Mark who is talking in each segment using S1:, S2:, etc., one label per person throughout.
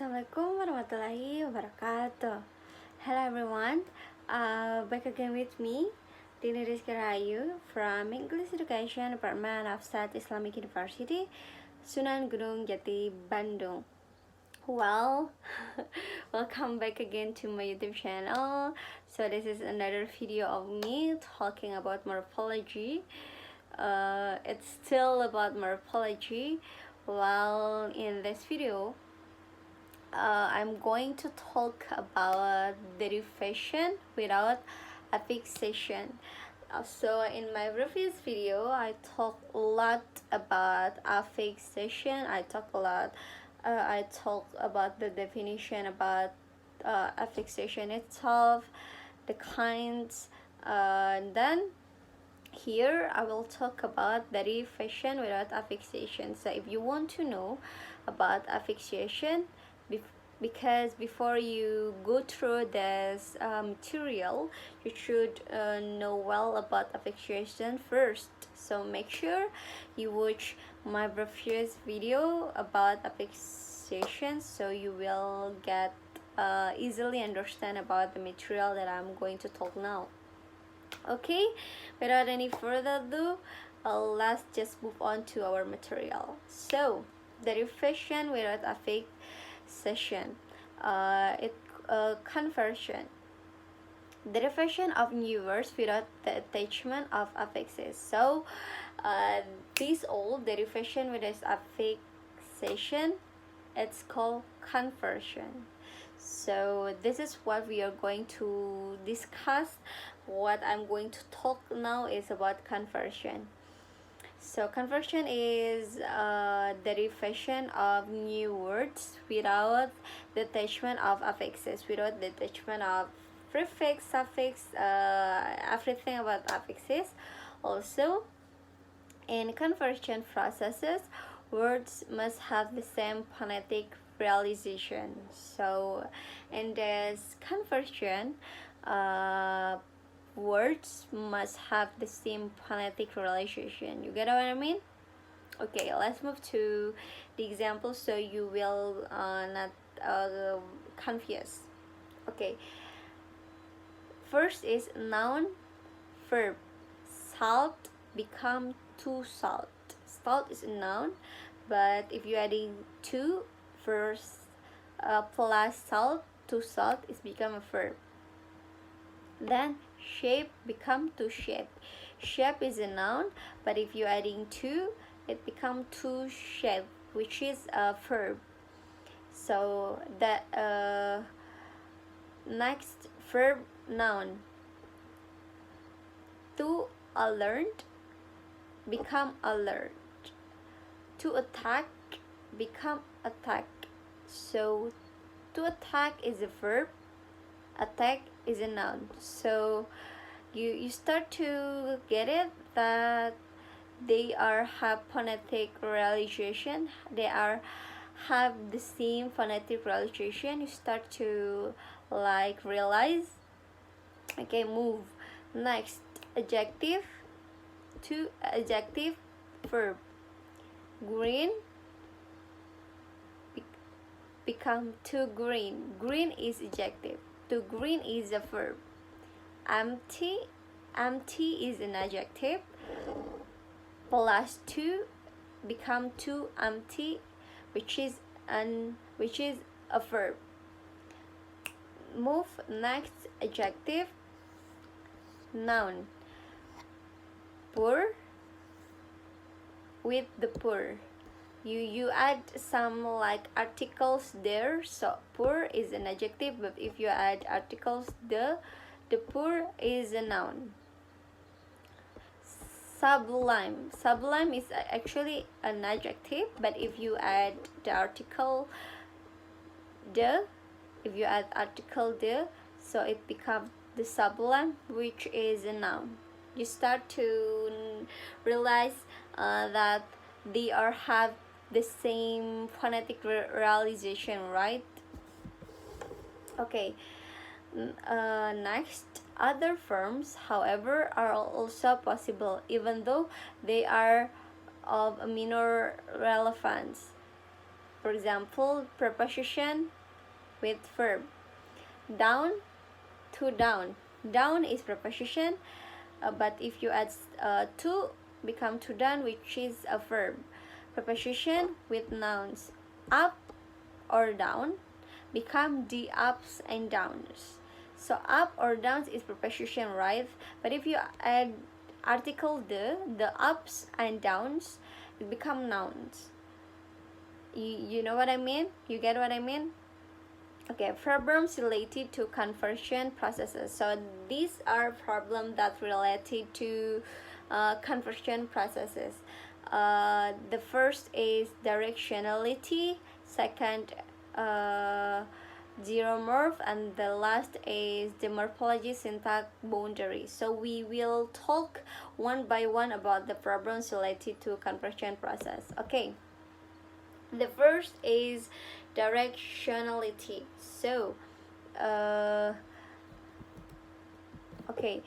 S1: Assalamualaikum warahmatullahi wabarakatuh. Hello everyone, back again with me, Dini Rizky Rahayu from English Education Department of South Islamic University, Sunan Gunung Jati, Bandung. Well, welcome back again to my YouTube channel. So this is another video of me talking about morphology. It's still about morphology. While in this video, I'm going to talk about derivation without affixation. So in my previous video, I talked a lot about affixation. I talked about the definition about affixation itself, the kinds. Then here I will talk about derivation without affixation. So if you want to know about affixation, because before you go through this material, you should know well about affixation first. So make sure you watch my previous video about affixation, so you will get easily understand about the material that I'm going to talk now. Okay, without any further ado, let's just move on to our material. So derivation without affixation, conversion, derivation of new words without the attachment of affixes. So this old derivation without affixation, it's called conversion. So this is what we are going to discuss. What I'm going to talk now is about conversion. So conversion is derivation of new words without the attachment of affixes, without the attachment of prefix, suffix, everything about affixes. Also, in conversion processes, words must have the same phonetic realization. So in this conversion, words must have the same phonetic realization. You get what I mean? Okay, let's move to the example so you will not confuse. Okay, first is noun, verb. Salt become to salt. Salt is a noun, but if you're adding to first plus salt to salt, it's become a verb. Then shape become to shape. Shape is a noun, but if you're adding to, it become to shape, which is a verb. So that next verb, noun. To alert become alert. To attack become attack. So to attack is a verb, attack is a noun. So you start to get it that they are have phonetic realization, they are have the same phonetic realization. You start to like realize. Okay, move next, adjective. To adjective, verb. Green become to green. Green is adjective. To green is a verb. Empty, empty is an adjective. Plus to become to empty, which is a verb. Move next, adjective, noun. Poor, with the poor. You add some like articles there. So poor is an adjective, but if you add articles, the poor is a noun. Sublime, sublime is actually an adjective, but if you add the article the, if you add article the, so it becomes the sublime, which is a noun. You start to realize that they are have the same phonetic realization, right? Okay, next, other forms, however, are also possible, even though they are of minor relevance. For example, preposition with verb. Down, to down. Down is preposition, but if you add to, become to down, which is a verb. Preposition with nouns. Up or down become the ups and downs. So up or downs is preposition, right? But if you add article the ups and downs, it become nouns. You know what I mean? You get what I mean? Okay, problems related to conversion processes. So these are problems that related to conversion processes. The first is directionality, second zeromorph, and the last is the morphology syntax boundary. So we will talk one by one about the problems related to conversion process. Okay, the first is directionality. So okay,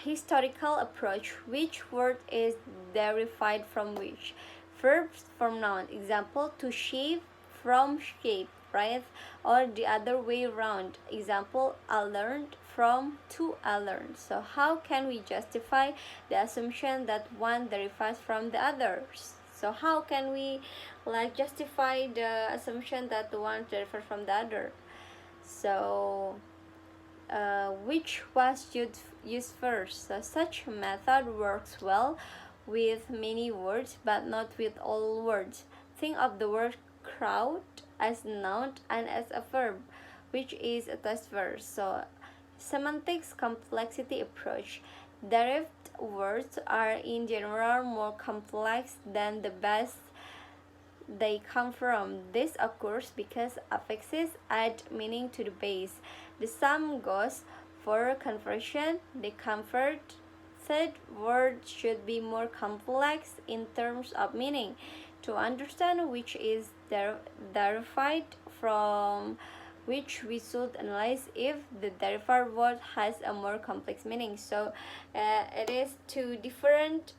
S1: historical approach. Which word is derived from which? Verbs from noun. Example, to shave from shape, right? Or the other way around. Example, I learned from to I learned. So how can we justify the assumption that one derives from the others? So how can we justify the assumption that the one derives from the other? So which was used first? So such method works well with many words but not with all words. Think of the word crowd as a noun and as a verb, which is a test verb. So semantics complexity approach. Derived words are in general more complex than the base they come from. This occurs because affixes add meaning to the base. The same goes for conversion. The converted word should be more complex in terms of meaning. To understand which is derived from which, we should analyze if the derived word has a more complex meaning. So it is two different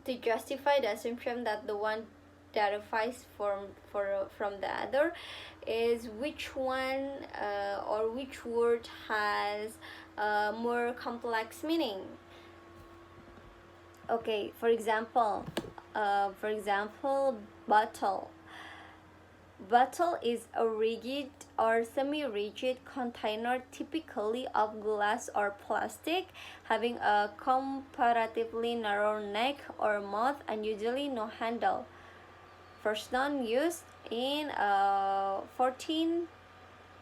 S1: to justify the assumption that the one derives from the other is which one or which word has more complex meaning. Okay, for example, bottle. Bottle is a rigid or semi-rigid container, typically of glass or plastic, having a comparatively narrow neck or mouth and usually no handle. First known used in 14th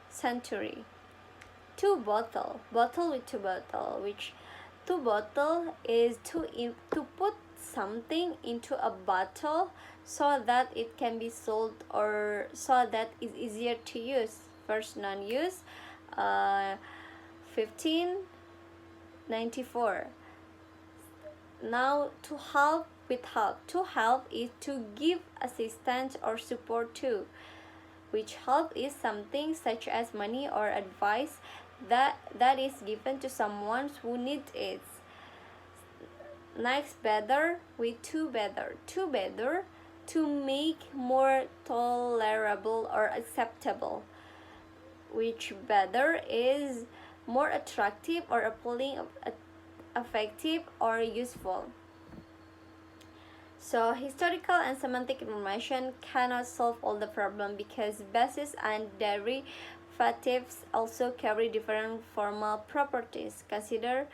S1: century. Two bottle with two bottle, which two bottle is to put something into a bottle so that it can be sold or so that it's easier to use. First known use 1594. Now to help with help. To help is to give assistance or support to, which help is something such as money or advice that is given to someone who needs it. Next, better with two better. Two better, to make more tolerable or acceptable, which better is more attractive or appealing, effective or useful. So historical and semantic information cannot solve all the problem because bases and derivatives also carry different formal properties. Consider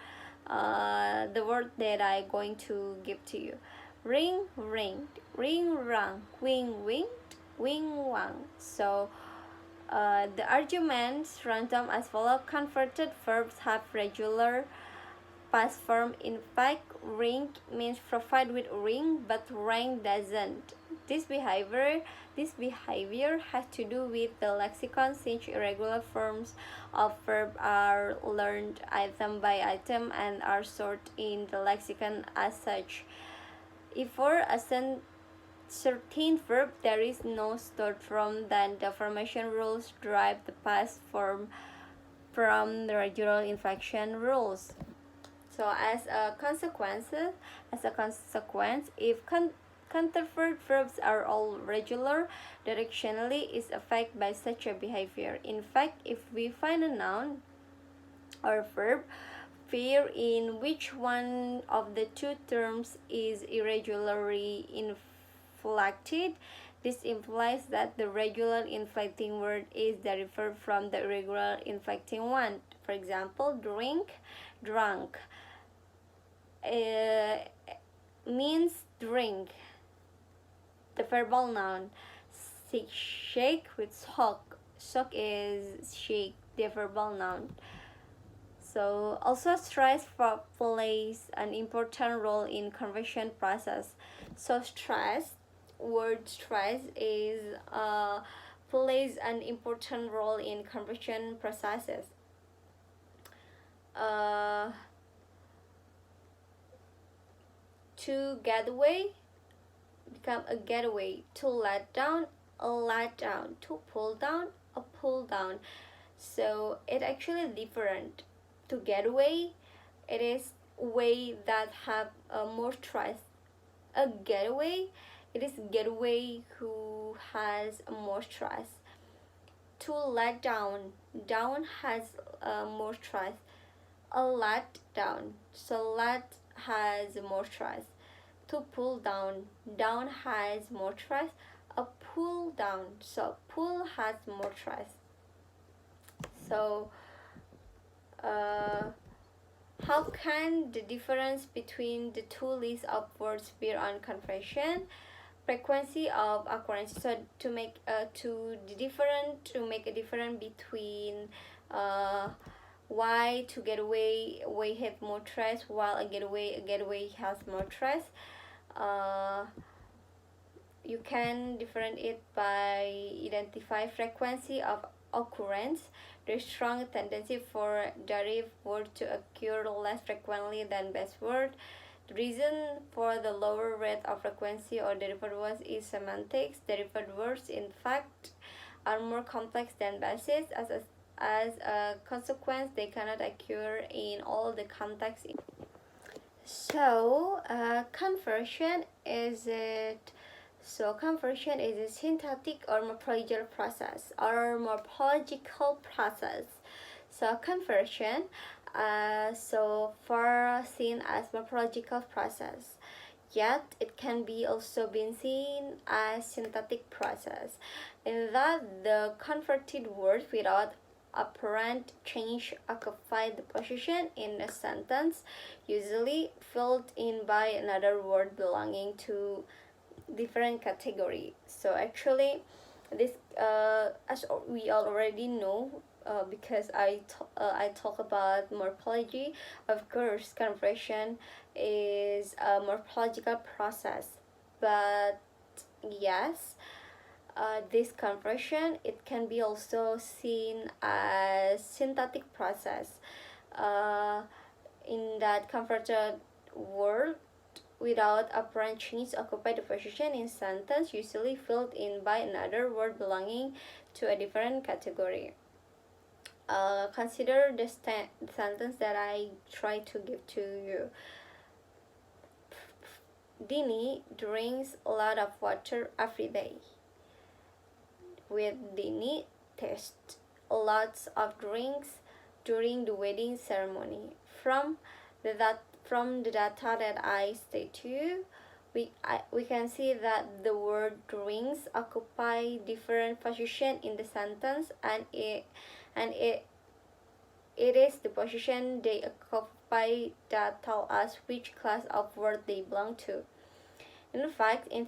S1: the word that I'm going to give to you. Ring, ringed, ring, rang, wing, winged, wing, wang. So the arguments run them as follows. Converted verbs have regular past form. In fact, ring means provide with ring, but rang doesn't. This behavior has to do with the lexicon, since irregular forms of verb are learned item by item and are stored in the lexicon as such. If for a certain verb there is no stored form, then the formation rules derive the past form from the regular inflection rules. So as a consequence, if Counterfeit verbs are all regular directionally is affected by such a behavior. In fact, if we find a noun or verb pair in which one of the two terms is irregularly inflected, this implies that the regular inflecting word is derived from the irregular inflecting one. For example, drink, drunk uh, means drink. The verbal noun. Shake with sock. Sock is shake, the verbal noun. So also stress plays an important role in conversion process. So word stress is plays an important role in conversion processes. Uh, to get away become a getaway. To let down, a let down. To pull down, a pull down. So it actually different. To get away, it is way that have more trust. A getaway, it is getaway who has more trust. To let down, down has more trust. A let down, so let has more trust. To pull down, down has more trust. A pull down, so pull has more trust. So how can the difference between the two lists of words be on conversion? Frequency of occurrence. So to make a difference between why to get away we have more trust, while a getaway has more trust. You can differentiate it by identify frequency of occurrence. There's strong tendency for derivative word to occur less frequently than base word. The reason for the lower rate of frequency or derivative words is semantics. Derivative words, in fact, are more complex than bases. As a consequence, they cannot occur in all the contexts. So, conversion is it? So conversion is a syntactic or morphological process. So conversion, so far seen as morphological process, yet it can be also been seen as syntactic process, in that the converted word without apparent change occupy the position in a sentence, usually filled in by another word belonging to different category. So actually this as we already know, because I talk about morphology, of course conversion is a morphological process, but yes, this conversion it can be also seen as syntactic process, uh, in that converted word without apparent change occupy the position in sentence, usually filled in by another word belonging to a different category. Consider the sentence that I try to give to you. Dini drinks a lot of water every day. With Dini taste lots of drinks during the wedding ceremony. From the data that I state to you, we can see that the word drinks occupy different position in the sentence, and it is the position they occupy that tell us which class of word they belong to. In fact, in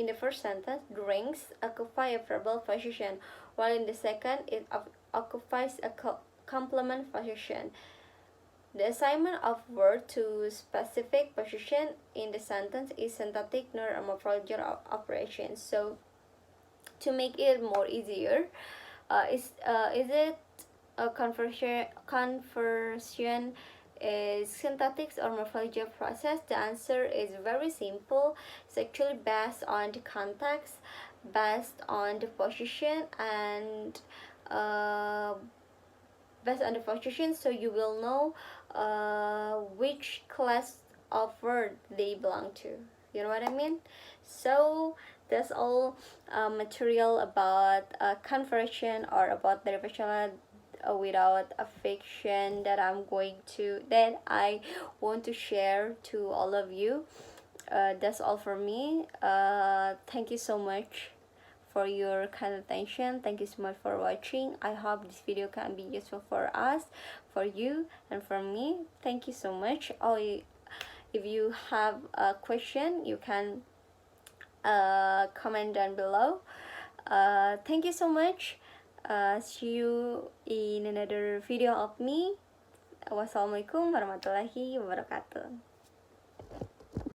S1: the first sentence, drinks occupy a verbal position, while in the second it occupies a complement position. The assignment of word to specific position in the sentence is syntactic nor a morphological operation. So to make it more easier, is it a conversion is syntactic or morphological process? The answer is very simple. It's actually based on the context, based on the position, and based on the position, so you will know which class of word they belong to. You know what I mean? So that's all material about conversion or about derivation without affixation that I want to share to all of you. That's all for me. Thank you so much for your kind attention. Thank you so much for watching. I hope this video can be useful for us, for you, and for me. Thank you so much. If you have a question, you can comment down below. Thank you so much. See you in another video of me. Wassalamualaikum warahmatullahi wabarakatuh.